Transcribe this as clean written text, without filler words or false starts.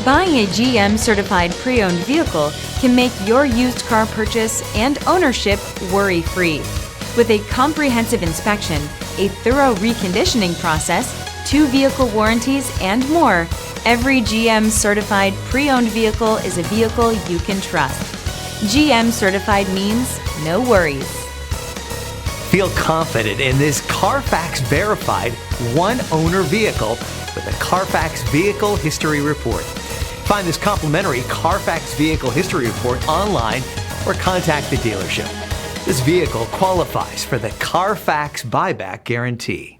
Buying a GM certified pre-owned vehicle can make your used car purchase and ownership worry-free. With a comprehensive inspection, a thorough reconditioning process, 2 vehicle warranties, and more, every GM certified pre-owned vehicle is a vehicle you can trust. GM certified means no worries. Feel confident in this CarFax verified one-owner vehicle with a CarFax Vehicle History Report. Find this complimentary CarFax Vehicle History Report online or contact the dealership. This vehicle qualifies for the CarFax Buyback Guarantee.